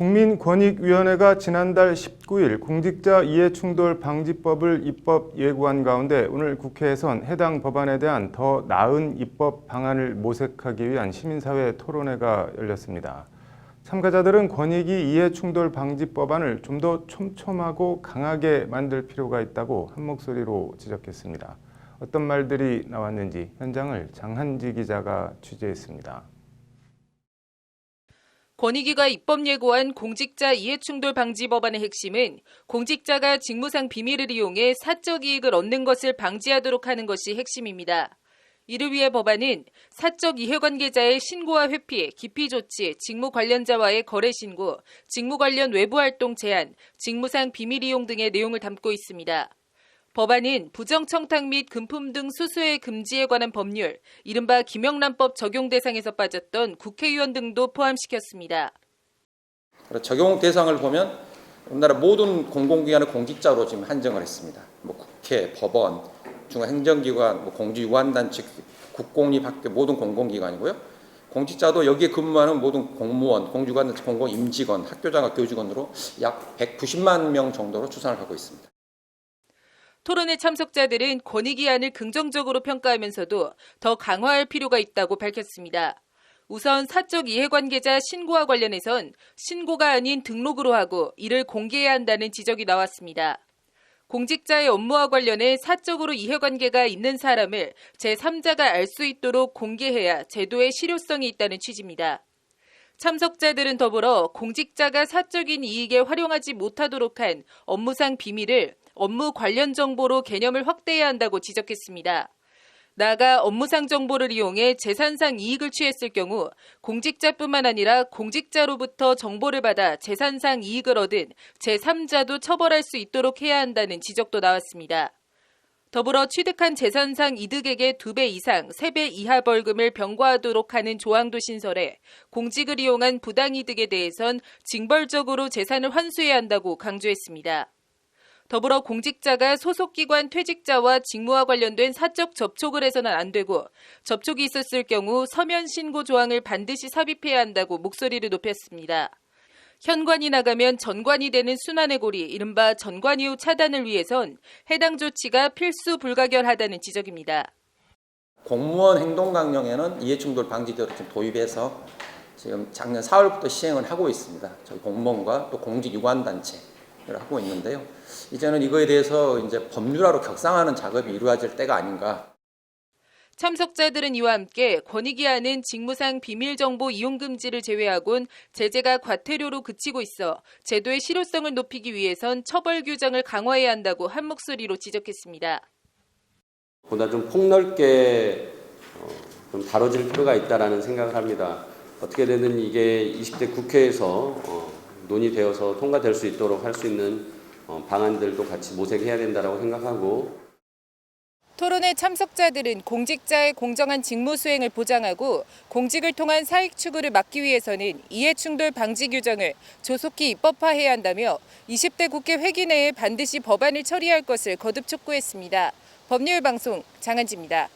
국민권익위원회가 지난달 19일 공직자 이해충돌 방지법을 입법 예고한 가운데 오늘 국회에선 해당 법안에 대한 더 나은 입법 방안을 모색하기 위한 시민사회 토론회가 열렸습니다. 참가자들은 권익위 이해충돌 방지법안을 좀 더 촘촘하고 강하게 만들 필요가 있다고 한 목소리로 지적했습니다. 어떤 말들이 나왔는지 현장을 장한지 기자가 취재했습니다. 권익위가 입법 예고한 공직자 이해충돌 방지 법안의 핵심은 공직자가 직무상 비밀을 이용해 사적 이익을 얻는 것을 방지하도록 하는 것이 핵심입니다. 이를 위해 법안은 사적 이해관계자의 신고와 회피, 기피 조치, 직무 관련자와의 거래 신고, 직무 관련 외부 활동 제한, 직무상 비밀 이용 등의 내용을 담고 있습니다. 법안은 부정청탁 및 금품 등 수수의 금지에 관한 법률, 이른바 김영란법 적용 대상에서 빠졌던 국회의원 등도 포함시켰습니다. 적용 대상을 보면 우리나라 모든 공공기관의 공직자로 지금 한정을 했습니다. 국회, 법원, 중앙행정기관, 공직유관단체, 국공립 학교 모든 공공기관이고요. 공직자도 여기에 근무하는 모든 공무원, 공직유관단체, 공공임직원, 학교장과 교직원으로 약 190만 명 정도로 추산을 하고 있습니다. 토론회 참석자들은 권익위안을 긍정적으로 평가하면서도 더 강화할 필요가 있다고 밝혔습니다. 우선 사적 이해관계자 신고와 관련해선 신고가 아닌 등록으로 하고 이를 공개해야 한다는 지적이 나왔습니다. 공직자의 업무와 관련해 사적으로 이해관계가 있는 사람을 제3자가 알 수 있도록 공개해야 제도의 실효성이 있다는 취지입니다. 참석자들은 더불어 공직자가 사적인 이익에 활용하지 못하도록 한 업무상 비밀을 업무 관련 정보로 개념을 확대해야 한다고 지적했습니다. 나아가 업무상 정보를 이용해 재산상 이익을 취했을 경우 공직자뿐만 아니라 공직자로부터 정보를 받아 재산상 이익을 얻은 제3자도 처벌할 수 있도록 해야 한다는 지적도 나왔습니다. 더불어 취득한 재산상 이득액의 2배 이상, 3배 이하 벌금을 병과하도록 하는 조항도 신설해 공직을 이용한 부당이득에 대해선 징벌적으로 재산을 환수해야 한다고 강조했습니다. 더불어 공직자가 소속기관 퇴직자와 직무와 관련된 사적 접촉을 해서는 안 되고 접촉이 있었을 경우 서면 신고 조항을 반드시 삽입해야 한다고 목소리를 높였습니다. 현관이 나가면 전관이 되는 순환의 고리, 이른바 전관 이후 차단을 위해선 해당 조치가 필수 불가결하다는 지적입니다. 공무원 행동강령에는 이해충돌 방지제도를 좀 도입해서 지금 작년 4월부터 시행을 하고 있습니다. 저희 공무원과 또 공직유관단체를 하고 있는데요. 이제는 이거에 대해서 이제 법률화로 격상하는 작업이 이루어질 때가 아닌가. 참석자들은 이와 함께 권익위안은 직무상 비밀정보 이용 금지를 제외하곤 제재가 과태료로 그치고 있어 제도의 실효성을 높이기 위해선 처벌 규정을 강화해야 한다고 한 목소리로 지적했습니다. 보다 좀 폭넓게 좀 다뤄질 필요가 있다라는 생각을 합니다. 어떻게든 이게 20대 국회에서 논의되어서 통과될 수 있도록 할 수 있는 방안들도 같이 모색해야 된다고 생각하고. 토론회 참석자들은 공직자의 공정한 직무 수행을 보장하고 공직을 통한 사익 추구를 막기 위해서는 이해충돌 방지 규정을 조속히 입법화해야 한다며 20대 국회 회기 내에 반드시 법안을 처리할 것을 거듭 촉구했습니다. 법률방송 장한지입니다.